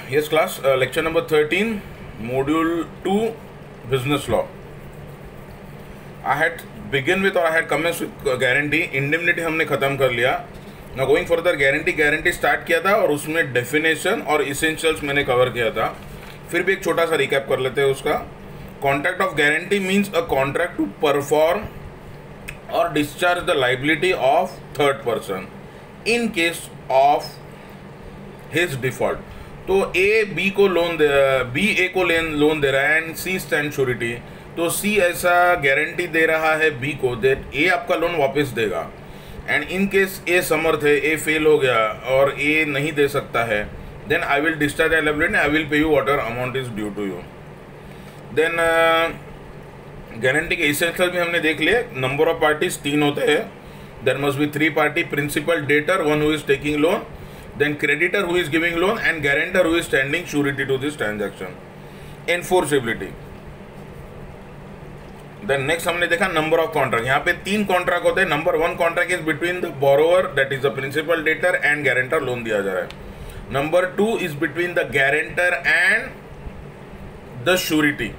Yes, class, lecture number 13, module 2, business law. I had begin with or I had commenced with guarantee. Indemnity हमने ख़त्म कर लिया. Now going further, guarantee start किया था और उसमें definition और essentials मैंने cover किया था. फिर भी एक छोटा सा recap कर लेते हैं उसका. Contract of guarantee means a contract to perform or discharge the liability of third person in case of his default. तो ए बी को लोन दे, बी ए को लोन दे रहा है एंड सी स्टैंड श्योरिटी. तो सी ऐसा गारंटी दे रहा है बी को दैट ए आपका लोन वापस देगा. एंड इन केस ए समर्थ है, ए फेल हो गया और ए नहीं दे सकता है, then I will discharge liability, I will pay you whatever amount is due to you. Then guarantee के एसेंशियल भी हमने देख लिए. नंबर ऑफ पार्टीज 3 होते हैं. There must be 3 party, principal, debtor, one who is taking loan, then creditor who is giving loan and guarantor who is standing surety to this transaction. Enforceability. Then next हमने देखा number of contract. यहाँ पे 3 contract होते हैं. Number 1 contract is between the borrower that is the principal, debtor and guarantor, loan दिया जा रहा है. Number 2 is between the guarantor and the surety,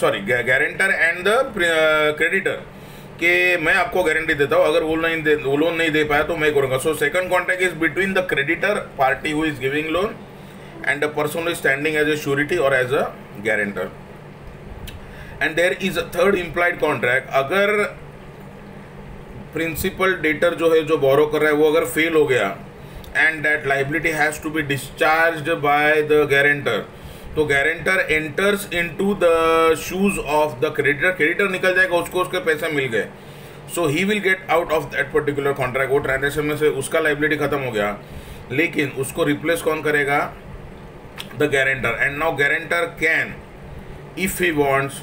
sorry guarantor and the creditor, कि मैं आपको गारंटी देता हूँ, अगर वो लोन नहीं दे पाया तो मैं करूँगा. So second contract is between the creditor party who is giving loan and the person is standing as a surety और as a guarantor. And there is a third implied contract. अगर principal debtor जो है, जो बोरो कर रहा है, वो अगर फेल हो गया and that liability has to be discharged by the guarantor, तो guarantor enters into the shoes of the creditor. Creditor निकल जाएगा, उसको उसके पैसे मिल गए. So he will get out of that particular contract. वो ट्रांजेक्शन में से उसका लाइबिलिटी खत्म हो गया, लेकिन उसको रिप्लेस कौन करेगा? The guarantor. And now guarantor can, if he wants,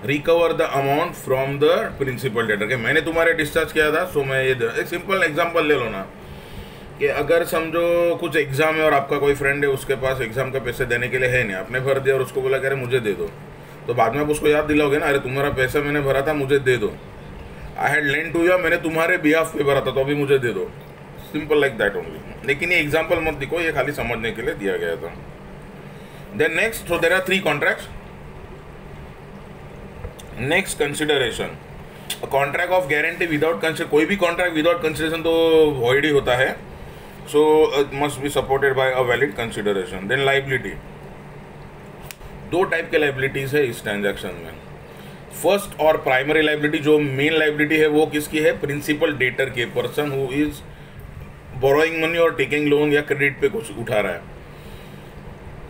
recover the amount from the principal debtor. के मैंने तुम्हारे डिस्चार्ज किया था, सो मैं ये एक सिंपल एग्जाम्पल ले लो ना, कि अगर समझो कुछ एग्ज़ाम है और आपका कोई फ्रेंड है, उसके पास एग्ज़ाम का पैसे देने के लिए है नहीं, आपने भर दिया और उसको बोला कि अरे मुझे दे दो, तो बाद में आप उसको याद दिलाओगे ना, अरे तुम्हारा पैसा मैंने भरा था, मुझे दे दो. I had lent to you, मैंने तुम्हारे बिहाफ पे भरा था, तो अभी मुझे दे दो. Simple like that only. लेकिन ये एग्जाम्पल मत दिखो, ये खाली समझने के लिए दिया गया था. Then next, so there are 3 contracts. Next consideration, contract of guarantee without consider. कोई भी कॉन्ट्रैक्ट विदाउट कंसिडरेशन तो वॉइड ही होता है. So it must be supported by a valid consideration. Then liability. 2 type के लाइबिलिटीज है इस ट्रांजैक्शन में. फर्स्ट और प्राइमरी लाइबिलिटी, जो मेन लाइबिलिटी है वो किसकी है? प्रिंसिपल डेटर के, person who is borrowing money और टेकिंग लोन या क्रेडिट पे कुछ उठा रहा है.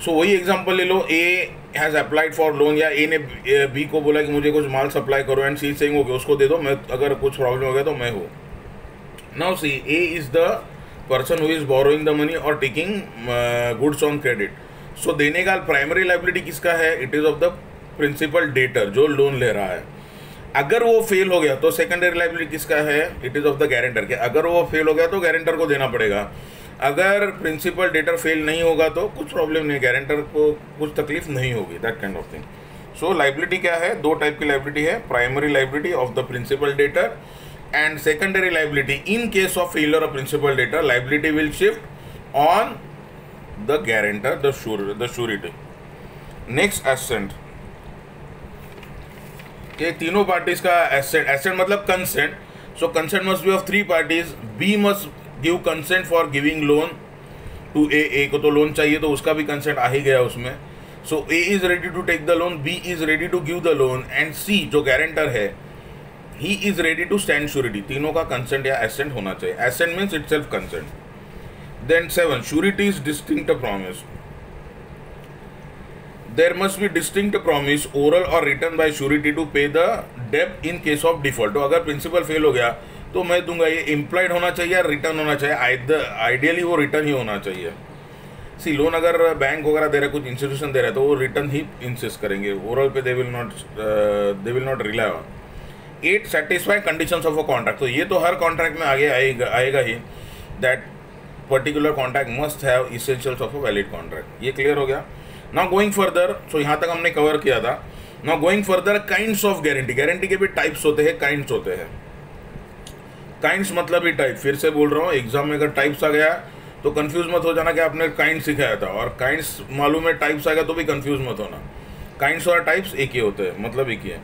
सो वही एग्जांपल ले लो. A has applied for loan, या ए ने बी को बोला कि मुझे कुछ माल सप्लाई करो, एंड सी सेइंग ओके उसको दे दो, मैं अगर कुछ प्रॉब्लम हो गया तो मैं हूँ. Now see, A is the person who is borrowing the money और taking goods on credit. So देने का प्राइमरी लाइबिलिटी किसका है? It is of the principal debtor, जो लोन ले रहा है. अगर वो फेल हो गया तो सेकेंडरी लाइबिलिटी किसका है? It is of the guarantor के. अगर वो फेल हो गया तो गारंटर को देना पड़ेगा. अगर प्रिंसिपल डेटर फेल नहीं होगा तो कुछ प्रॉब्लम नहीं, गारंटर को कुछ तकलीफ नहीं होगी, that kind of thing. So liability क्या है? 2 टाइप की लाइबिलिटी है. Primary liability of the principal debtor and secondary liability. In case of failure of principal debtor, liability will shift on the guarantor, the surety. Next, assent. ये तीनों parties का assent. Assent मतलब consent. So consent must be of 3 parties. B must give consent for giving loan to A. A को तो loan चाहिए, तो उसका भी consent आ ही गया उसमें. So A is ready to take the loan, B is ready to give the loan, and C जो guarantor है, he is ready to stand surety. तीनों का consent या assent होना चाहिए. Assent means itself consent. Then 7, surety is distinct promise. There must be distinct promise, oral or written by surety to pay the debt in case of default. तो अगर principal fail हो गया तो मैं दूंगा, ये implied होना चाहिए या रिटर्न होना चाहिए? आइडियली वो रिटर्न ही होना चाहिए. सी, लोन अगर बैंक वगैरह दे रहा है, कुछ इंस्टीट्यूशन दे रहा है, तो वो रिटर्न ही इंसिस्ट करेंगे. ओरल पे they will not rely on. 8, satisfy conditions of a contract. तो ये तो हर कॉन्ट्रैक्ट में आगे आएगा ही, that particular contract must have essentials of a valid contract. ये क्लियर हो गया. नाउ गोइंग फर्दर, सो यहाँ तक हमने कवर किया था. Now going further, kinds of guarantee. Guarantee के भी टाइप्स होते हैं, काइंड्स होते हैं. काइंड्स मतलब ही टाइप. फिर से बोल रहा हूँ, एग्जाम में अगर टाइप्स आ गया तो कंफ्यूज मत हो जाना कि आपने काइंड सिखाया था, और काइंड्स मालूम है टाइप्स आएगा तो भी कंफ्यूज मत होना। काइंड्स और टाइप्स एक ही होते हैं, मतलब एक ही है।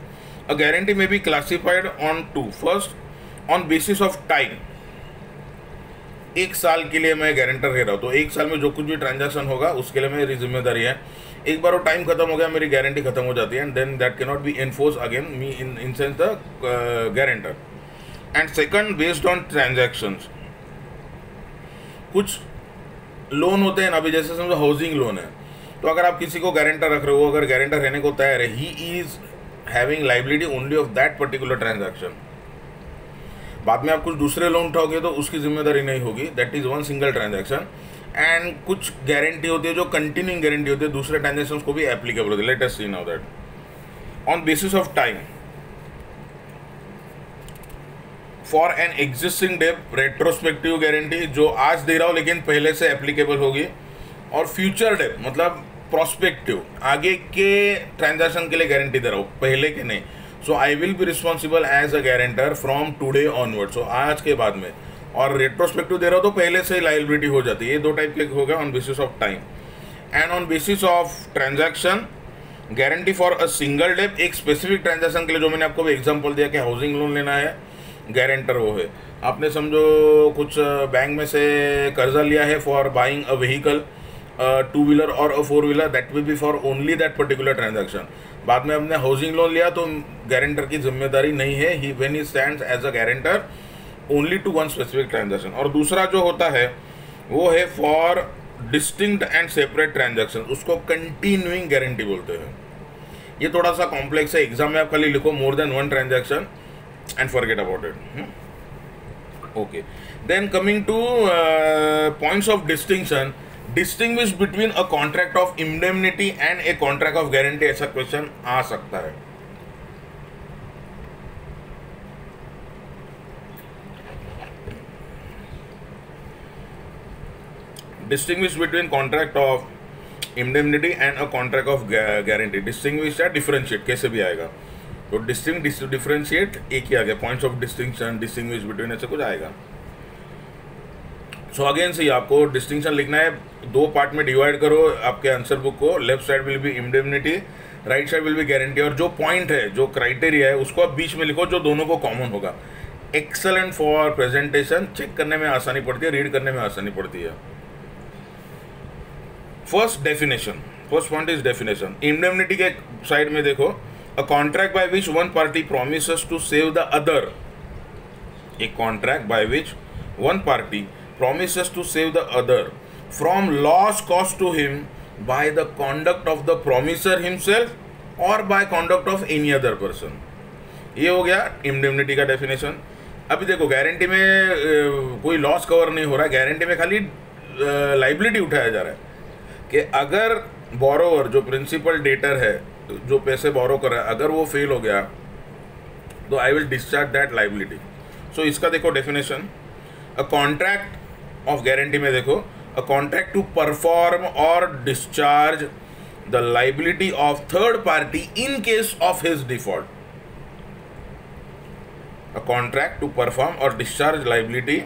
A guarantee may be classified on two, first on basis of time, 1 साल के लिए मैं गारंटर रह रहा हूँ, तो 1 साल में जो कुछ भी ट्रांजैक्शन होगा उसके लिए मेरी जिम्मेदारी है। एक बार वो टाइम खत्म हो गया, मेरी गारंटी खत्म हो जाती है, and then that can not be enforce again me in sense the guarantor. And second based on transactions, कुछ लोन होते हैं ना, अभी जैसे समझो हाउसिंग लोन है, तो अगर आप किसी को गारंटर रख रहे हो, अगर गारंटर रहने को तैयार है, he is having liability only of that particular transaction. बाद में आप कुछ दूसरे लोन उठाओगे तो उसकी जिम्मेदारी नहीं होगी, that is one single transaction. And कुछ गारंटी होती है जो कंटिन्यूइंग गारंटी होती है, दूसरे ट्रांजैक्शंस को भी एप्लीकेबल होती है। Let us see now that on basis of time for an existing debt, retrospective guarantee जो आज दे रहा हो लेकिन पहले से एप्लीकेबल होगी, और फ्यूचर डेट मतलब प्रोस्पेक्टिव, आगे के ट्रांजैक्शन के लिए गारंटी दे रहा हूँ, पहले के नहीं। So I will be responsible as a guarantor from today onward, so आज के बाद में। और रेट्रोस्पेक्टिव दे रहा हो तो पहले से लायबिलिटी हो जाती है। ये 2 टाइप के हो गए, on basis of time and on basis of transaction. Guarantee for a single debt, एक स्पेसिफिक ट्रांजैक्शन के लिए, जो मैंने आपको भी एग्जांपल दिया कि हाउसिंग लोन लेना है, गारंटर वो है। आपने समझो कुछ बैंक में से कर्जा लिया है for buying a vehicle, 2 wheeler और अ 4 wheeler, that will B for only that particular transaction. बाद में हमने हाउसिंग लोन लिया तो गारंटर की जिम्मेदारी नहीं है, he when he stands as a guarantor only to one specific transaction. और दूसरा जो होता है वो है for distinct and separate transaction, उसको कंटिन्यूइंग गारंटी बोलते हैं। ये थोड़ा सा कॉम्प्लेक्स है, एग्जाम में आप खाली लिखो more than one transaction and forget about it. Okay, then coming to points of distinction, distinguish between a contract of indemnity and a contract of guarantee, ऐसा क्वेश्चन आ सकता है। distinguish between contract of indemnity and a contract of guarantee, distinguish या differentiate कैसे भी आएगा, तो distinct differentiate एक ही आ गया, points of distinction, distinguish between, ऐसे कुछ आएगा। सो अगेन से आपको डिस्टिंक्शन लिखना है, 2 पार्ट में डिवाइड करो आपके आंसर बुक को। Left side will be indemnity, right side will be guarantee, और जो पॉइंट है, जो क्राइटेरिया है, उसको आप बीच में लिखो जो दोनों को कॉमन होगा। एक्सेलेंट फॉर प्रेजेंटेशन, चेक करने में आसानी पड़ती है, रीड करने में आसानी पड़ती है। First definition, first point is definition. Indemnity के साइड में देखो, a contract by which one party promises to save the other, a contract by which one party promises to save the other from loss caused to him by the conduct of the promiser himself or by conduct of any other person। ये हो गया indemnity का definition. अभी देखो guarantee में कोई loss cover नहीं हो रहा है, गारंटी में खाली लाइबिलिटी उठाया जा रहा है कि अगर बोरोवर जो प्रिंसिपल डेटर है, जो पैसे बोरो कर रहा है, अगर वो फेल हो गया तो I will discharge that liability. So इसका देखो definition, a contract of guarantee में देखो, अ कॉन्ट्रैक्ट टू परफॉर्म और discharge the liability of third party in case of his default, a contract to perform और discharge liability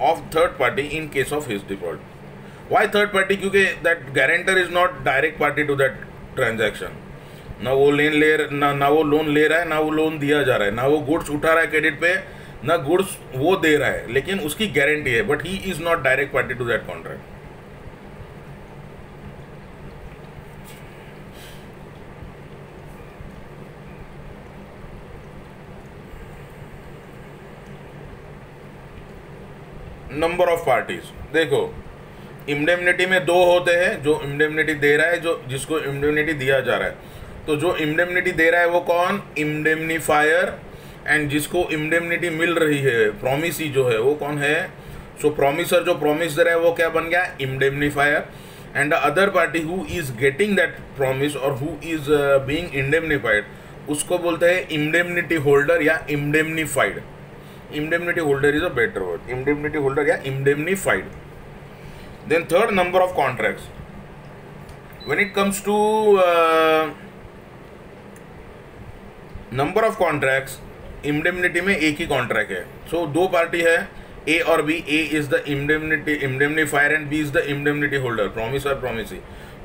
of third party in case of his default. Why third party? क्योंकि that guarantor is not direct party to that transaction, ना वो ना वो loan ले रहा है, ना वो लोन दिया जा रहा है, ना वो गुड्स उठा रहा है क्रेडिट पे, ना गुड्स वो दे रहा है, लेकिन उसकी गारंटी है, but he is not direct party to that contract. Number of parties देखो, इंडेमनिटी में 2 होते हैं, जो इंडेमनिटी दे रहा है, जो जिसको इंडेमनिटी दिया जा रहा है। तो जो इंडेमनिटी दे रहा है वो कौन? इंडेमनीफायर। एंड जिसको इंडेमनिटी मिल रही है, प्रॉमिसी जो है, वो कौन है? सो प्रॉमिसर जो प्रॉमिस दे रहा है वो क्या बन गया? Indemnifier. And the other party who is getting that promise और हु इज बीइंग इंडेमनीफाइड, उसको बोलते हैं इंडेमनिटी होल्डर या indemnified. Indemnity holder is a better word, indemnity holder या indemnified. Then third, number of contracts. When it comes to number of contracts, indemnity में एक ही contract है। सो 2 party है, A और B, A is the indemnifier and B is the indemnity holder, promise और promisee,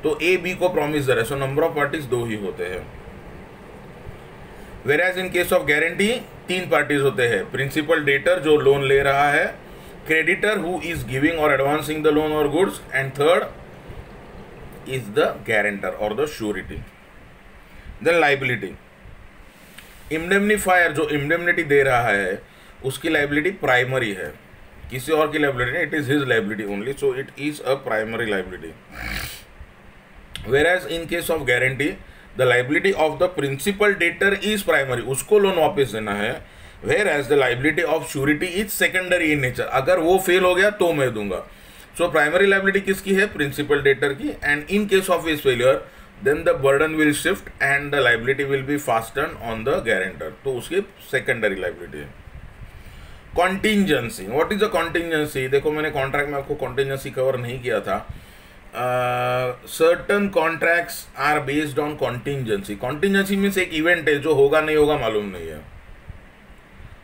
तो A B को promise दे रहा है, सो नंबर ऑफ पार्टीज 2 ही होते हैं। Whereas in case of guarantee 3 parties होते हैं, प्रिंसिपल डेटर जो लोन ले रहा है, क्रेडिटर हु इज गिविंग और एडवांसिंग द लोन और goods, and third is the guarantor और the surety. Then liability, indemnifier जो इंडेमनिटी दे रहा है उसकी लाइबिलिटी प्राइमरी है, किसी और की लाइबिलिटी नहीं, it is his liability only, so it is a primary liability. Whereas in case of guarantee the liability of the principal debtor is primary, उसको लोन वापस देना है, whereas the liability of surety is secondary in nature, अगर वो fail हो गया तो मैं दूंगा। सो प्राइमरी लाइबिलिटी किसकी है, प्रिंसिपल डेटर की, and in case of his failure then the burden will shift and the liability will be fastened on the guarantor, तो उसकी secondary liability है। contingency, what is the contingency? देखो मैंने contract में आपको contingency कवर नहीं किया था। certain contracts are based on contingency, contingency means एक इवेंट है जो होगा नहीं होगा मालूम नहीं है,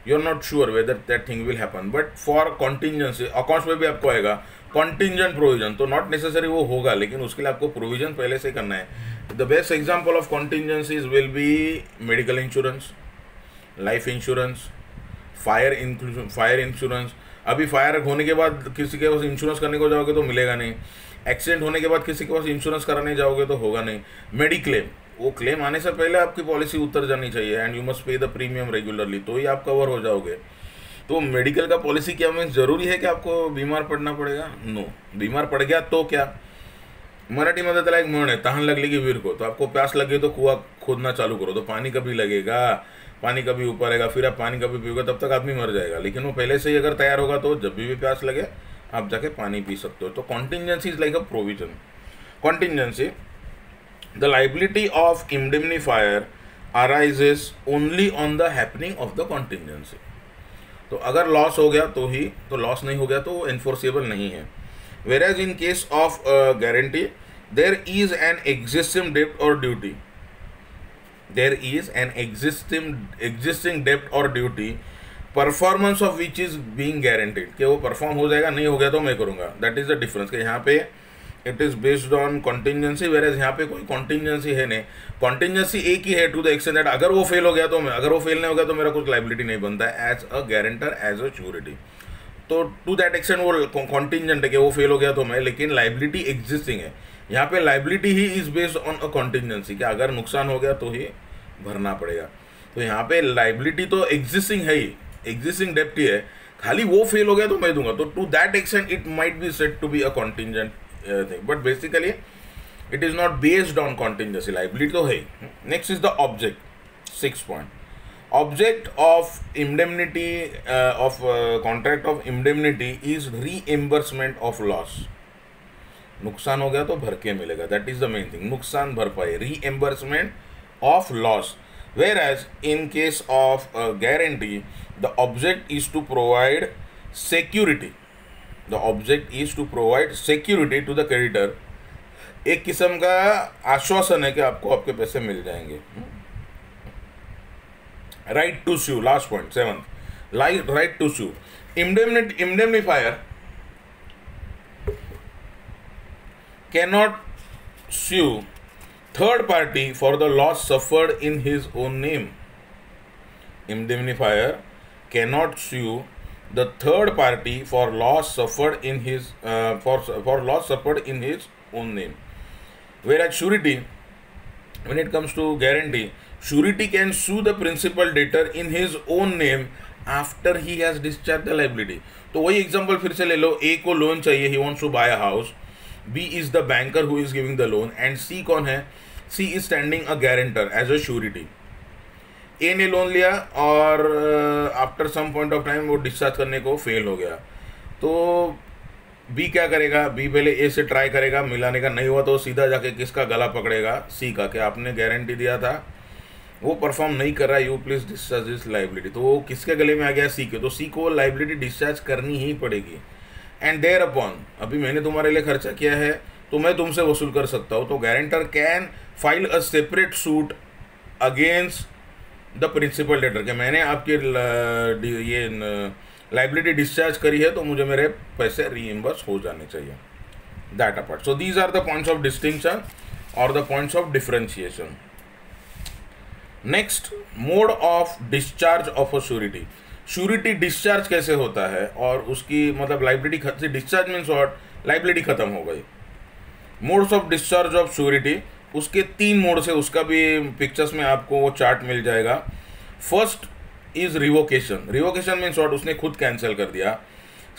you are not sure whether that thing will happen, but for contingency accounts में भी आपको आएगा contingent provision, तो नॉट नेसेसरी वो होगा, लेकिन उसके लिए आपको प्रोविजन पहले से करना है। The best example of contingencies will be medical insurance, life insurance, fire insurance. अभी फायर होने के बाद किसी के पास इंश्योरेंस करने को जाओगे तो मिलेगा नहीं, एक्सीडेंट होने के बाद किसी के पास इंश्योरेंस कराने जाओगे तो होगा नहीं, मेडिक्लेम, वो क्लेम आने से पहले आपकी पॉलिसी उतर जानी चाहिए, and you must pay the premium regularly, तो ही आप कवर हो जाओगे। तो मेडिकल का पॉलिसी क्या मीन्स जरूरी है कि आपको बीमार पड़ना पड़ेगा? नो, बीमार पड़ गया तो क्या, मराठी मध्ये त्याला एक म्हण आहे, तहान लगली की वीर को, तो आपको प्यास लगे तो कुआं खोदना चालू करो, तो पानी कभी लगेगा, पानी कभी ऊपर आएगा, फिर आप पानी कभी पियोगे, तब तक आदमी मर जाएगा। लेकिन वो पहले से ही अगर तैयार होगा तो जब भी प्यास लगे आप जाके पानी पी सकते हो। तो contingency is like a provision. Contingency, the liability of indemnifier arises only on the happening of the contingency, तो अगर लॉस हो गया तो ही, तो लॉस नहीं हो गया तो वो एनफोर्सेबल नहीं है। Whereas in case of guarantee there is an existing डेब्ट और duty, there is an existing डेब्ट और duty, performance of which is being guaranteed, कि वो परफॉर्म हो जाएगा, नहीं हो गया तो मैं करूँगा। दैट इज द डिफरेंस, कि यहाँ पे it is based on contingency, whereas यहाँ पे कोई कॉन्टिजेंसी है नहीं। कॉन्टिजेंसी एक ही है टू द एक्सटेंट दैट अगर वो फेल हो गया तो मैं, अगर वो फेल नहीं हो गया तो मेरा कुछ लाइबिलिटी नहीं बनता है as a guarantor, as a surety. तो टू दैट एक्सटेंट वो कॉन्टिजेंट है कि वो फेल हो गया तो मैं, लेकिन लाइबिलिटी एग्जिस्टिंग है। यहाँ पे liability he is based on a contingency, कि अगर नुकसान हो गया तो ही भरना पड़ेगा। तो यहाँ पे लाइबिलिटी तो एग्जिस्टिंग है ही, एग्जिस्टिंग डेप्ट ही है, खाली वो फेल हो गया तो मैं दूंगा। तो to that extent it might be said to be a contingent thing, but basically it is not based on contingency, liability तो है। next is the object, 6 point, object of indemnity of contract of indemnity is reimbursement of loss, नुकसान हो गया तो भर के मिलेगा, that is the main thing, नुकसान भरपाई, reimbursement of loss। whereas in case of guarantee the object is to provide security, the object is to provide security to the creditor, एक किस्म का आश्वासन है कि आपको आपके पैसे मिल जाएंगे। Right to sue, last point 7th, right to sue, indemnifier cannot sue third party for the loss suffered in his own name, indemnifier cannot sue the third party for loss suffered in his for loss suffered in his own name. Whereas surety, when it comes to guarantee, surety can sue the principal debtor in his own name after he has discharged the liability. तो वही example फिर से ले लो, A को loan चाहिए, he wants to buy a house, B is the banker who is giving the loan, and C कौन है? C is standing a guarantor as a surety. ए ने लोन लिया और after some point of time वो discharge करने को fail हो गया, तो बी क्या करेगा? बी पहले ए से ट्राई करेगा, मिलाने का नहीं हुआ तो सीधा जाके किसका गला पकड़ेगा? सी का, कि आपने गारंटी दिया था, वो परफॉर्म नहीं कर रहा, you please discharge this liability. तो वो किसके गले में आ गया? सी के। तो सी को लाइबिलिटी डिस्चार्ज करनी ही पड़ेगी। एंड देयर अपॉन, अभी मैंने तुम्हारे लिए खर्चा किया है तो मैं तुमसे वसूल कर सकता हूँ। तो guarantor can file a separate suit against the principal debtor, कि मैंने आपके ये लाइबिलिटी डिस्चार्ज करी है तो मुझे मेरे पैसे रीइंबर्स हो जाने चाहिए, that apart. So these are the points of distinction और the points of differentiation. Next, mode of discharge of a surety. Surety discharge कैसे होता है और उसकी मतलब liability discharge means what, liability खत्म हो गई. Modes of discharge of surety, उसके 3 मोड्स है, उसका भी पिक्चर्स में आपको वो चार्ट मिल जाएगा. First is revocation. Revocation means what, उसने खुद कैंसिल कर दिया.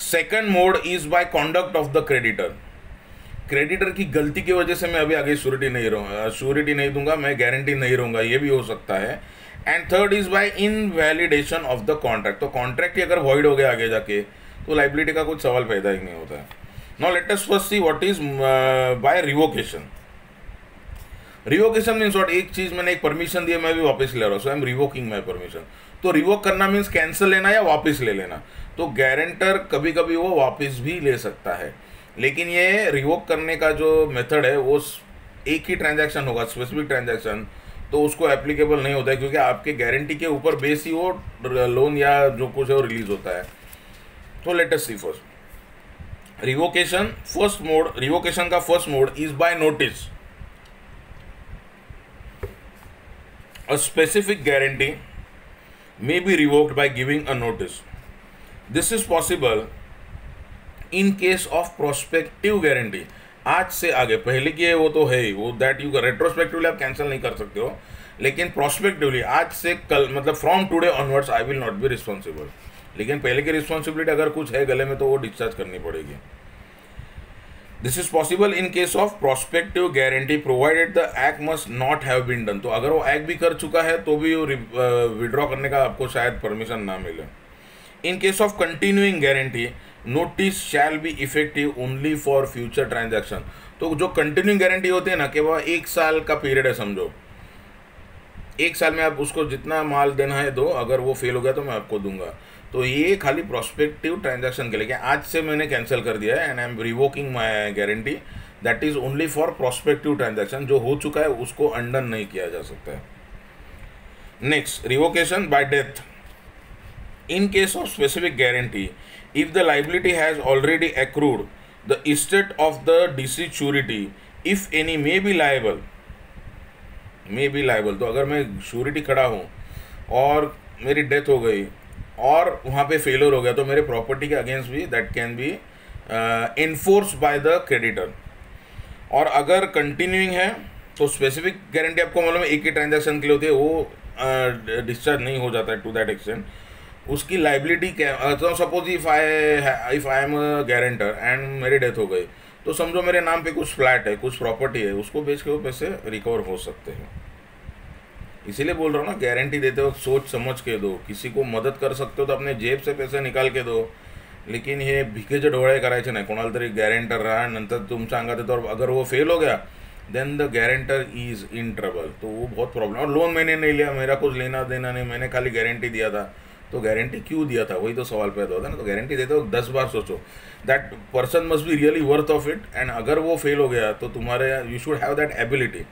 Second mode is bye conduct of the creditor. Creditor की गलती की वजह से मैं अभी आगे श्योरिटी नहीं दूंगा, मैं गारंटी नहीं रहूंगा, ये भी हो सकता है. And third is by invalidation of the contract. तो कॉन्ट्रैक्ट ही अगर वॉइड हो गया आगे जाके तो लाइबिलिटी का कुछ सवाल पैदा ही नहीं होता है. Now let us first see what is by revocation. Revocation means what, एक चीज मैंने एक परमिशन दिया, मैं भी वापस ले रहा हूँ, so I am revoking my permission. तो रिवोक करना मीन्स कैंसिल लेना या वापस ले लेना. तो गारंटर कभी कभी वो वापस भी ले सकता है, लेकिन ये रिवोक करने का जो मेथड है वो एक ही ट्रांजैक्शन होगा, स्पेसिफिक ट्रांजैक्शन, तो उसको एप्लीकेबल नहीं होता है क्योंकि आपके गारंटी के ऊपर बेस ही वो लोन या जो कुछ है वो रिलीज होता है. तो let us see first revocation. First mode, revocation का first mode is by notice. A specific guarantee may be revoked by giving a notice. This is possible in case of prospective guarantee. आज से आगे, पहले की है वो तो है ही, वो दैट यू रेट्रोस्पेक्टिवली आप कैंसिल नहीं कर सकते हो, लेकिन प्रोस्पेक्टिवली आज से कल मतलब from today onwards I will not be responsible. लेकिन पहले की रिस्पॉन्सिबिलिटी अगर कुछ है गले में तो वो डिस्चार्ज करनी पड़ेगी. This is possible in case of prospective guarantee provided the act must not have been done. तो अगर वो एक्ट भी कर चुका है तो भी विड्रॉ करने का आपको शायद परमिशन ना मिले. इन case of continuing guarantee notice shall be effective only for future transaction. तो जो कंटिन्यूइंग गारंटी होती है ना, कि वह 1 साल का पीरियड है, समझो 1 साल में आप उसको जितना माल देना है दो, अगर वो फेल हो गया तो मैं आपको दूंगा. तो ये खाली प्रोस्पेक्टिव ट्रांजैक्शन के लिए, आज से मैंने कैंसिल कर दिया है and I am revoking my guarantee, that is only for prospective transaction. जो हो चुका है उसको अंडन नहीं किया जा सकता है. Next, revocation bye death. In case of specific guarantee, if the liability has already accrued, the estate of the deceased surety if any may be liable. तो अगर मैं श्योरिटी खड़ा हूँ और मेरी डेथ हो गई और वहाँ पे फेलियर हो गया तो मेरे प्रॉपर्टी के अगेंस्ट भी that can B enforce by the creditor. और अगर कंटिन्यूइंग है तो स्पेसिफिक गारंटी आपको मालूम है एक ही ट्रांजैक्शन के लिए होती है, वो डिस्चार्ज नहीं हो जाता है टू दैट एक्सटेंट. उसकी लाइबिलिटी क्या, तो suppose if I am a guarantor and मेरी डेथ हो गई, तो समझो मेरे नाम पे कुछ फ्लैट है, कुछ प्रॉपर्टी है, उसको बेच के वो पैसे रिकवर हो सकते हैं. इसीलिए बोल रहा हूँ ना, गारंटी देते हो सोच समझ के दो. किसी को मदत कर सकते हो तो अपने जेब से पैसे निकाल के दो, लेकिन हे भिकेचे डोळे करायचे नाही. कोणाला तरी गॅरेंटर राहा, नंतर तुमच्या अंगात येतो और अगर वो फेल हो गया then the guarantor is in trouble. तो वो बहुत प्रॉब्लम. और लोन मैंने नहीं लिया, मेरा कुछ लेना देना नहीं, मैंने खाली गारंटी दिया था. तो गारंटी क्यों दिया था, वही तो सवाल पैदा होता है ना. तो गारंटी देते हो 10 बार सोचो, that person must be really worth of it. And अगर वो फेल हो गया तो तुम्हारे you should have that ability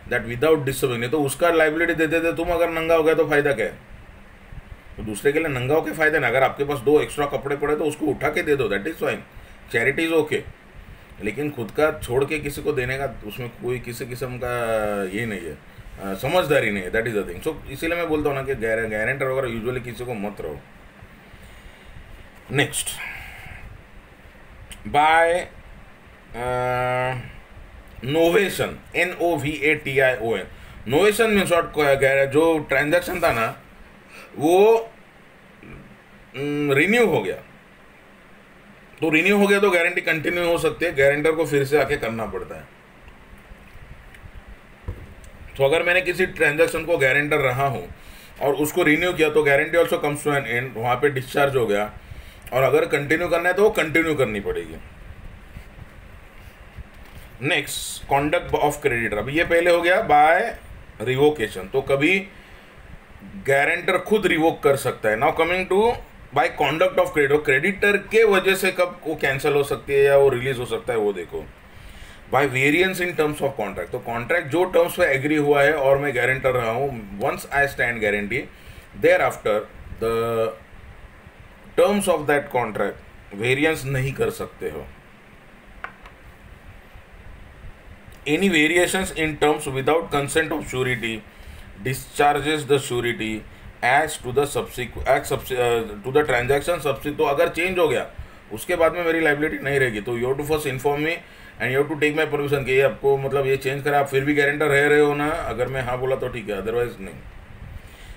that without disturbing. नहीं तो उसका लाइबिलिटी देते थे, तुम अगर नंगा हो गया तो फायदा क्या है. तो दूसरे के लिए नंगा होकर फायदा ना. अगर आपके पास 2 एक्स्ट्रा कपड़े पड़े तो उसको उठा के दे दो, that is fine, charity is okay. लेकिन खुद का छोड़ के किसी को देने का उसमें कोई किसी किस्म का ये नहीं है, समझदारी नहीं है. That is the thing. So इसीलिए मैं बोलता हूँ ना कि गारंटर वगैरह यूजुअली किसी को मत रहो. Next, by novation, NOVATION. Novation means what, जो ट्रांजैक्शन था ना वो रिन्यू हो गया. तो रिन्यू हो गया तो गारंटी कंटिन्यू हो सकती है, गारंटर को फिर से आके करना पड़ता है. तो अगर मैंने किसी ट्रांजैक्शन को गारंटर रहा हूँ और उसको रिन्यू किया तो guarantee also comes to an end, वहाँ पे डिस्चार्ज हो गया. और अगर कंटिन्यू करना है तो वो कंटिन्यू करनी पड़ेगी. Next, conduct of creditor. अब ये पहले हो गया बाय रिवोकेशन, तो कभी गारंटर खुद रिवोक कर सकता है. Now coming to by conduct of creditor. Creditor के वजह से कब वो कैंसिल हो सकती है या वो रिलीज हो सकता है वो देखो. By variance in terms of contract. तो कॉन्ट्रैक्ट जो टर्म्स पे एग्री हुआ है और मैं गारंटर रहा हूँ, once I stand guarantee, thereafter the terms of that contract variance नहीं कर सकते हो. Any variations in terms without consent of surety discharges the surety as to the to the transaction subsequent. तो अगर change हो गया उसके बाद में मेरी लाइबिलिटी नहीं रहेगी. तो you have to first inform me and you have to take my permission कि ये आपको मतलब ये चेंज करा, आप फिर भी गारंटर रह रहे हो ना. अगर मैं हाँ बोला तो ठीक है, अदरवाइज नहीं.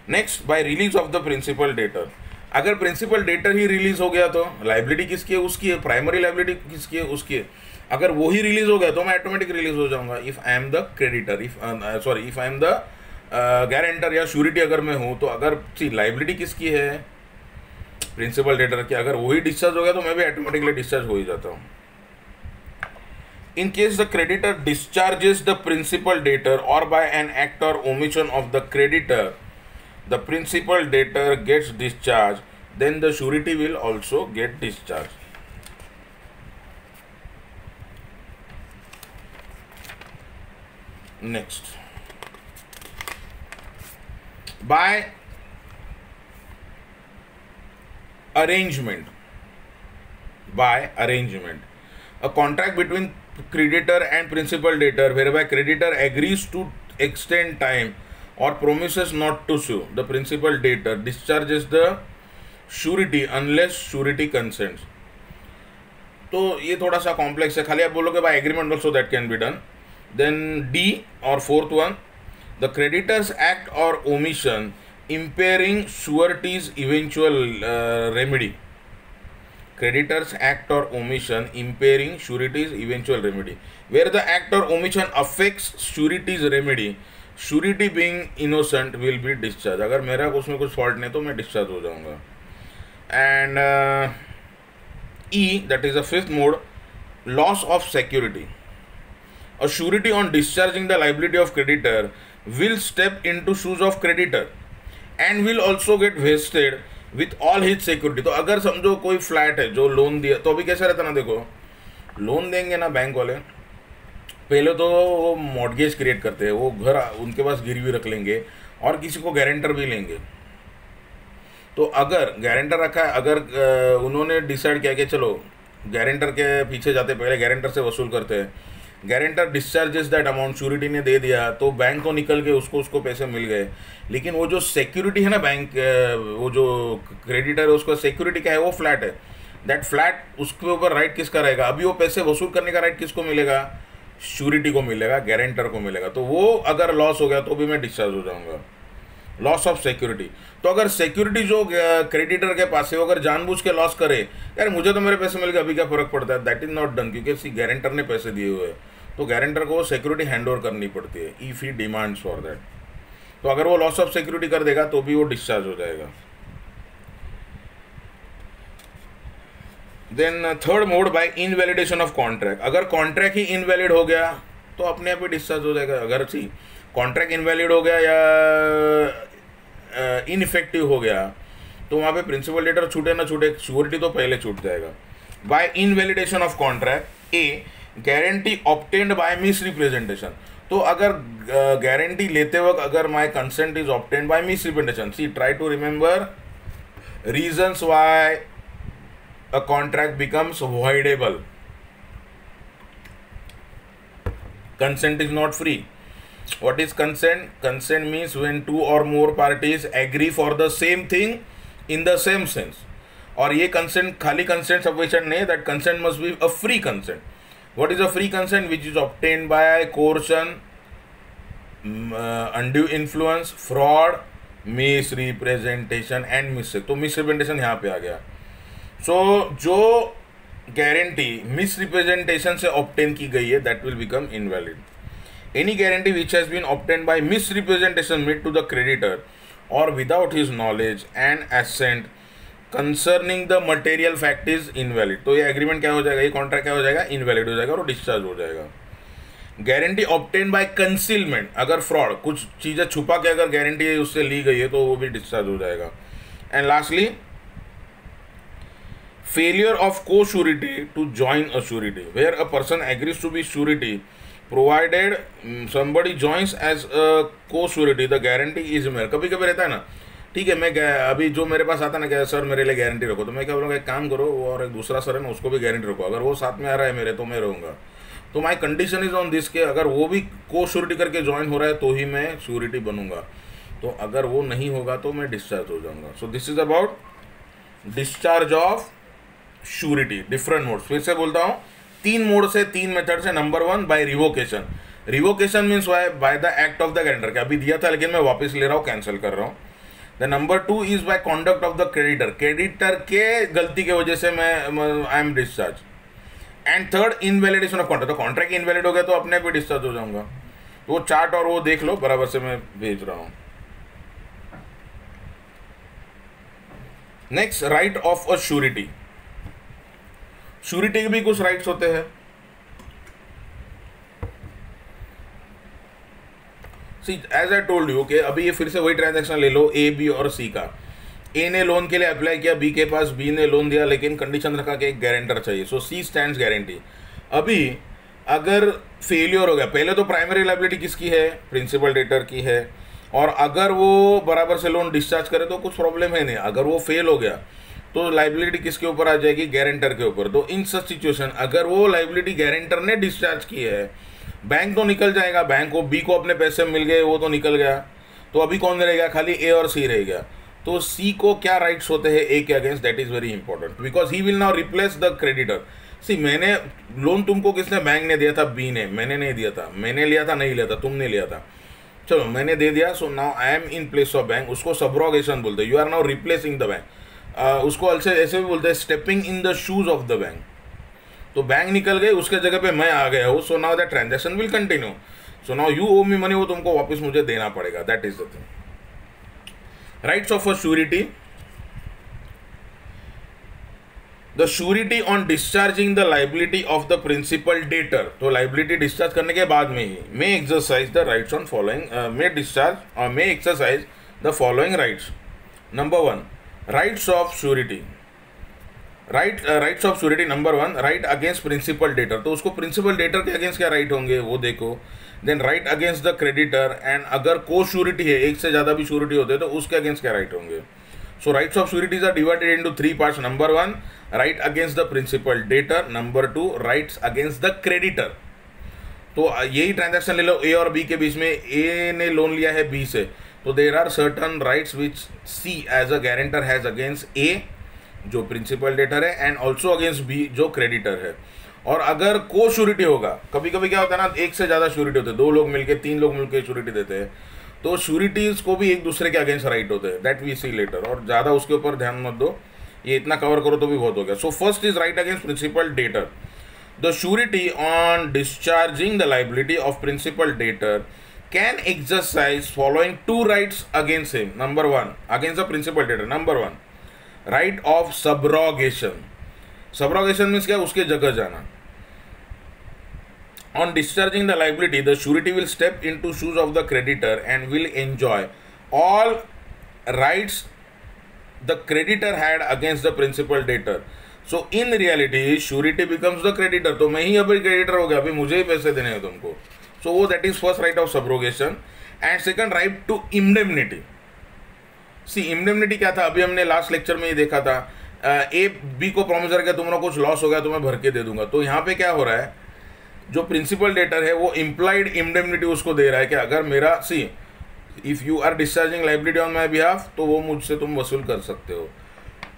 Next, by release of the principal debtor. अगर प्रिंसिपल डेटर ही रिलीज हो गया तो लाइबिलिटी किसकी है? उसकी है. प्राइमरी लाइबिलिटी किसकी है? उसकी है. अगर वो ही रिलीज हो गया तो मैं ऑटोमेटिक रिलीज हो जाऊंगा. If I am the creditor, if I am the guarantor या श्योरिटी अगर मैं हूँ, तो अगर लाइबिलिटी किसकी है? प्रिंसिपल डेटर की. अगर वही डिस्चार्ज हो गया तो मैं भी ऑटोमेटिकली डिस्चार्ज हो ही जाता हूँ. In case the creditor discharges the principal debtor or by an act or omission of the creditor, the principal debtor gets discharged, then the surety will also get discharged. Next, by arrangement, a contract between creditor and principal debtor whereby creditor agrees to extend time or promises not to sue the principal debtor discharges the surety unless surety consents. तो ये थोड़ा सा complex है. खाली आप बोलोगे by agreement also that can be done. Then D और fourth one, the creditor's act और omission impairing surety's eventual remedy. Creditors act or omission impairing surety's eventual remedy. Where the act or omission affects surety's remedy, surety being innocent will be discharged. अगर मेरा उसमें कुछ fault नहीं तो मैं discharge हो जाऊंगा. And E, that is the fifth mode, loss of security. A surety on discharging the liability of creditor will step into shoes of creditor and will also get vested with all his security. तो अगर समझो कोई flat है जो loan दिया, तो अभी कैसा रहता ना, देखो लोन देंगे ना बैंक वाले, पहले तो वो मॉर्गेज क्रिएट करते हैं, वो घर उनके पास गिरवी रख लेंगे और किसी को गारंटर भी लेंगे. तो अगर गारंटर रखा है, अगर उन्होंने डिसाइड किया कि चलो गारंटर के पीछे जाते, पहले गारंटर से वसूल करते हैं, guarantor discharges that amount, surety ने दे दिया तो बैंक तो निकल के उसको पैसे मिल गए. लेकिन वो जो सिक्योरिटी है ना, बैंक वो जो क्रेडिटर है उसका सिक्योरिटी क्या है? वो फ्लैट है. दैट फ्लैट, उसके ऊपर राइट किसका रहेगा? अभी वो पैसे वसूल करने का राइट किसको मिलेगा? श्योरिटी को मिलेगा, गारंटर को मिलेगा. तो वो अगर लॉस हो गया तो भी मैं डिस्चार्ज हो जाऊंगा. Loss of security. तो अगर सिक्योरिटी जो क्रेडिटर के पास है वो अगर जानबूझ के लॉस करे, यार मुझे तो मेरे पैसे मिल गए, अभी क्या फर्क पड़ता है, दैट इज नॉट डन. क्योंकि गारंटर ने पैसे दिए हुए हैं तो गारंटर को सिक्योरिटी हैंड ओवर करनी पड़ती है if he demands for that. तो अगर वो लॉस ऑफ सिक्योरिटी कर देगा तो भी वो डिस्चार्ज हो जाएगा. Then third mode, by invalidation of contract. अगर कॉन्ट्रैक्ट ही इनवैलिड हो गया तो अपने आप ही डिस्चार्ज हो जाएगा. अगर कॉन्ट्रैक्ट इनवैलिड हो गया या इनइफेक्टिव हो गया तो वहाँ पे प्रिंसिपल डेटर छूटे ना छूटे, श्योरिटी तो पहले छूट जाएगा. By invalidation of contract, a guarantee obtained by misrepresentation. तो अगर गारंटी लेते वक्त अगर my consent is obtained by misrepresentation, see try to remember reasons why a contract becomes voidable. Consent is not free. What is consent? Consent means when two or more parties agree for the same thing in the same sense. और ये consent खाली consent sufficient नहीं, that consent must be a free consent. What is a free consent? Which is obtained by coercion, undue influence, fraud, misrepresentation and mistake. तो misrepresentation यहाँ पे आ गया. So जो guarantee misrepresentation से ऑब्टेन की गई है that will become invalid. Any guarantee which has been obtain by misrepresentation made to the creditor और without his knowledge and assent concerning the material fact is invalid. तो ये agreement क्या हो जाएगा, ये कॉन्ट्रैक्ट क्या हो जाएगा? इनवैलिड हो जाएगा और डिस्चार्ज हो जाएगा. गारंटी ऑब्टेन बाय कंसीलमेंट, अगर फ्रॉड कुछ चीज़ें छुपा के अगर गारंटी उससे ली गई है तो वो भी डिस्चार्ज हो जाएगा. And lastly failure of co-surety to join a surety, where a person agrees to be surety provided somebody joins as a co-surety, the guarantee is mere. कभी कभी रहता है ना, ठीक है, मैं अभी जो मेरे पास आता ना क्या सर मेरे लिए गारंटी रखो, तो मैं क्या बोलूँगा एक काम करो, वो और एक दूसरा सर है ना उसको भी गारंटी रखो, अगर वो साथ में आ रहा है मेरे तो मैं रहूँगा। तो my condition is on this के अगर वो भी को श्योरिटी करके ज्वाइन हो रहा है तो ही मैं श्योरिटी बनूंगा, तो अगर वो नहीं होगा तो मैं डिस्चार्ज हो जाऊंगा। So this is about discharge of surety, different modes. फिर से बोलता हूँ, 3 मोड से 3 मेथड से। Number 1 by revocation. Revocation means by the act of the guarantor, क्या अभी दिया था लेकिन मैं वापस ले रहा हूँ, कैंसिल कर रहा हूँ। The number 2 is by conduct of the creditor, creditor के गलती की वजह से मैं I am discharge. And third invalidation of contract, तो कॉन्ट्रैक्ट इनवैलिड हो गया तो अपने आप ही डिस्चार्ज हो जाऊंगा। तो वो चार्ट और वो देख लो, बराबर से मैं भेज रहा हूं। Next, right of a surety. Surety के भी कुछ राइट्स होते हैं। सी एज आई टोल्ड यू कि अभी ये फिर से वही ट्रांजैक्शन ले लो, ए बी और सी का। ए ने लोन के लिए अप्लाई किया बी के पास, बी ने लोन दिया लेकिन कंडीशन रखा कि एक गारंटर चाहिए, सो सी स्टैंड्स गारंटी। अभी अगर फेलियर हो गया, पहले तो प्राइमरी लायबिलिटी किसकी है, प्रिंसिपल डेटर की है, और अगर वो बराबर से लोन डिस्चार्ज करे तो कुछ प्रॉब्लम है नहीं। अगर वो फेल हो गया तो लायबिलिटी किसके ऊपर आ जाएगी, गारंटर के ऊपर। तो इन सच सिचुएशन अगर वो लायबिलिटी गारंटर ने डिस्चार्ज की है, बैंक तो निकल जाएगा, बैंक को बी को अपने पैसे मिल गए, वो तो निकल गया, तो अभी कौन रहेगा, खाली ए और सी रह गया। तो सी को क्या राइट्स होते हैं ए के against, that is very important because he will now replace the creditor. See मैंने लोन तुमको किसने, बैंक ने दिया था, बी ने, मैंने नहीं दिया था, मैंने लिया था नहीं लिया था, तुमने लिया था, चलो मैंने दे दिया। So now I am in place of bank, उसको सब्रोगेशन बोलते हैं, you are now replacing the bank. उसको ऐसे भी बोलते हैं stepping in the shoes of the bank. तो बैंक निकल गए, उसके जगह पे मैं आ गया हूँ, so now that transaction will continue. So now you owe me money, वो तुमको वापस मुझे देना पड़ेगा, that is the thing. Rights of a surety. The surety on discharging the liability of the principal debtor, तो liability discharge करने के बाद में ही may exercise the rights on following may discharge or may exercise the following rights. Number 1, rights of surety. Rights of surety. Number 1, right against principal debtor, तो उसको principal debtor के against क्या right होंगे वो देखो। Then right against the creditor, and अगर को surety है, एक से ज़्यादा भी श्योरिटी होते हैं तो उसके अगेंस्ट क्या राइट होंगे। So rights of sureties are divided into 3 parts. Number 1, right against the principal debtor. Number 2, rights against the creditor. तो यही ट्रांजैक्शन ले लो ए और बी के बीच में, ए ने लोन लिया है बी से, तो there are certain rights which C as a guarantor has against A जो प्रिंसिपल डेटर है, एंड ऑल्सो अगेंस्ट बी जो क्रेडिटर है। और अगर को श्योरिटी होगा, कभी कभी क्या होता है ना, एक से ज़्यादा श्योरिटी होते हैं, 2 लोग मिलके 3 लोग मिलके श्योरिटी देते हैं, तो श्योरिटीज को भी एक दूसरे के अगेंस्ट राइट होते हैं, दैट वी सी लेटर। और ज़्यादा उसके ऊपर ध्यान मत दो, ये इतना कवर करो तो भी बहुत हो गया। So first is right against principal debtor. The surety on discharging the liability of principal debtor can exercise following 2 rights against him. Number 1, against the principal debtor. Number 1, right of subrogation. Subrogation means क्या, उसके जगह जाना। On discharging the liability the surety will step into shoes of the creditor and will enjoy all rights the creditor had against the principal debtor. So in reality surety becomes the creditor, तो मैं ही अभी creditor हो गया, अभी मुझे ही पैसे देने हैं तुमको। सो वो that is first right of subrogation. And second, right to indemnity. See indemnity क्या था, अभी हमने लास्ट लेक्चर में ये देखा था, ए बी को प्रॉमिस करके तुम्हारा कुछ लॉस हो गया तो मैं भर के दे दूंगा। तो यहाँ पे क्या हो रहा है, जो प्रिंसिपल डेटर है वो इम्प्लाइड इंडेमनिटी उसको दे रहा है कि अगर मेरा, see if you are discharging liability on my behalf, तो वो मुझसे तुम वसूल कर सकते हो।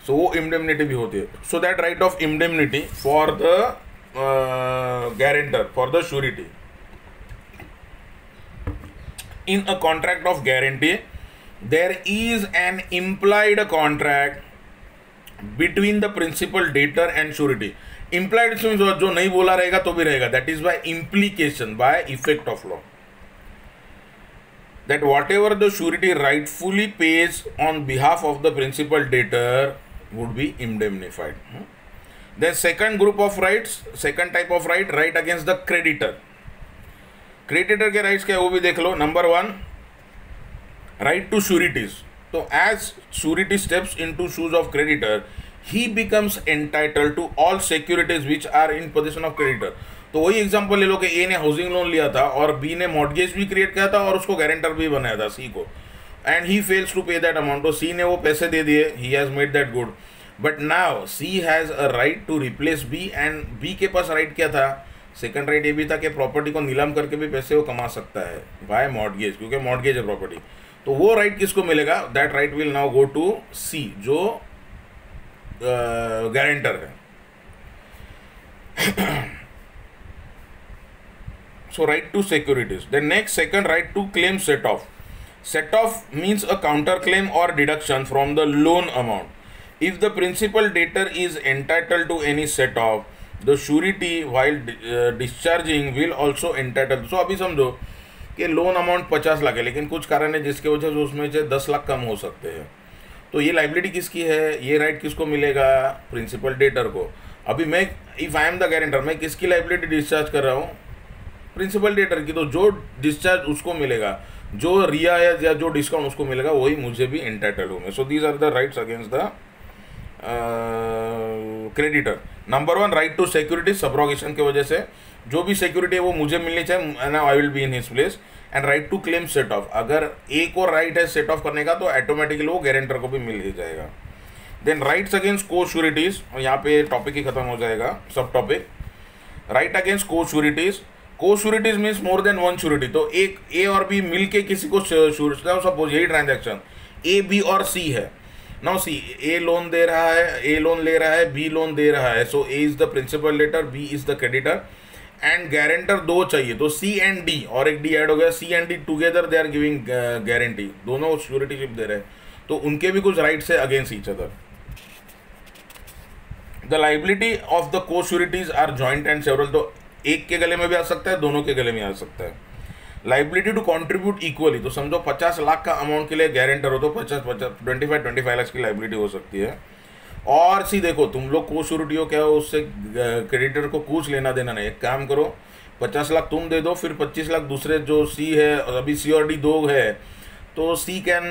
सो वो इंडेमनिटी भी होती है। So that right of indemnity for the guarantor, for the surety in a contract of guarantee, there is an implied contract between the principal debtor and surety. Implied means जो नहीं बोला रहेगा तो भी रहेगा, that is by implication, by effect of law, that whatever the surety rightfully pays on behalf of the principal debtor would be indemnified. Then second group of rights, second type of right, right against the creditor. Creditor के rights क्या है वो भी देख लो। Number 1, right to sureties. तो as surety steps into shoes of creditor, he becomes entitled to all securities which are in position of creditor. तो वही एग्जांपल ले लो कि ए ने हाउसिंग लोन लिया था और बी ने मॉर्गेज भी क्रिएट किया था और उसको गारंटर भी बनाया था सी को। And he fails to pay that amount, तो सी ने वो पैसे दे दिए, he has made that good, but now C has a right to replace B, and B के पास राइट क्या था, सेकंड राइट ये भी था कि प्रॉपर्टी को नीलाम करके भी पैसे वो कमा सकता है बाय मॉर्गेज, क्योंकि मॉर्गेज है प्रॉपर्टी। तो वो राइट किसको मिलेगा, that right will now go to C जो गारंटर है। So right to securities. The next second, right to claim set off. Set off means a counter claim or deduction from the loan amount. If the principal debtor is entitled to any set off, the surety while discharging will also entitled. So अभी समझो कि loan amount 50 lakh है, लेकिन कुछ कारण है जिसके वजह से उसमें से 10 लाख कम हो सकते हैं, तो ये लाइबिलिटी किसकी है, ये राइट किसको मिलेगा, प्रिंसिपल डेटर को। अभी मैं if I am the guarantor, मैं किसकी लाइबिलिटी डिस्चार्ज कर रहा हूँ, प्रिंसिपल डेटर की, तो जो डिस्चार्ज उसको मिलेगा, जो रियायत या जो डिस्काउंट उसको मिलेगा, वही मुझे भी एंटाइटल्ड हूँ मैं। So these are the rights against the creditor. Number 1, right to security, subrogation की वजह से जो भी सिक्योरिटी है वो मुझे मिलनी चाहिए, ना I will be in his place. And right to claim set off, अगर एक और राइट है सेट ऑफ करने का तो ऑटोमेटिकली वो गारंटर को भी मिल ही जाएगा। देन राइट्स अगेंस्ट को श्योरिटीज, और यहाँ पे टॉपिक ही खत्म हो जाएगा, सब टॉपिक। राइट अगेंस्ट को श्योरिटीज, को sureties means more than one surety, तो एक ए और बी मिलके किसी को श्योरिटी, सपोज यही ट्रांजैक्शन ए बी और सी है, नाउ सी ए लोन दे रहा है, ए लोन ले रहा है, बी लोन दे रहा है, so A is the principal debtor, B is the creditor, and guarantor दो चाहिए, तो सी एंड डी, और एक डी ऐड हो गया, C and D together they are giving guarantee, दोनों श्योरिटीशिप दे रहे हैं, तो उनके भी कुछ राइट्स है against each other. The liability of the cosureties are joint and several, तो एक के गले में भी आ सकता है, दोनों के गले में आ सकता है। लाइबिलिटी टू कंट्रीब्यूट इक्वली, तो समझो 50 लाख का अमाउंट के लिए गारंटर हो तो 25 लाख की लाइबिलिटी हो सकती है। और सी देखो, तुम लोग को श्योरिटी हो, क्या हो, उससे क्रेडिटर को कुछ लेना देना नहीं, एक काम करो 50 लाख तुम दे दो, फिर 25 लाख दूसरे जो सी है, और अभी सी और डी दो है, तो C can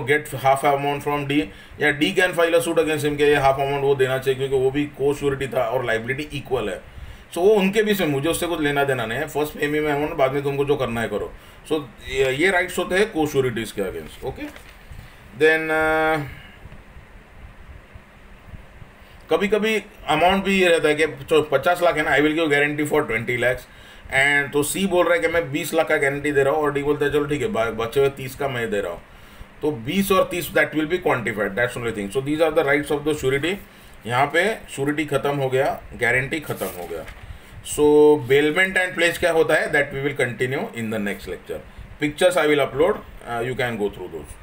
get half amount from D, या D can file a suit against him के ये हाफ अमाउंट वो देना चाहिए, क्योंकि वो भी को श्योरिटी था और लाइबिलिटी इक्वल है। सो वो उनके बीच में, मुझे उससे कुछ लेना देना नहीं है, फर्स्ट पे में अमाउंट, बाद में तुमको जो करना है करो। सो ये राइट्स होते हैं को श्योरिटीज के अगेंस्ट। ओके, देन कभी कभी अमाउंट भी ये रहता है कि 50 लाख है ना, I will give guarantee for 20 lakhs, and तो सी बोल रहा है कि मैं 20 लाख का गारंटी दे रहा हूँ, और डी बोलता है चलो ठीक है बचे हुए 30 का मैं दे रहा हूँ, तो 20 और 30 that will be quantified, that's only thing. So these are the rights of the surety. यहाँ पे श्योरिटी खत्म हो गया, गारंटी खत्म हो गया। सो बेलमेंट एंड प्लेज क्या होता है, that we will continue in the next lecture. Pictures I will upload, you can go through those.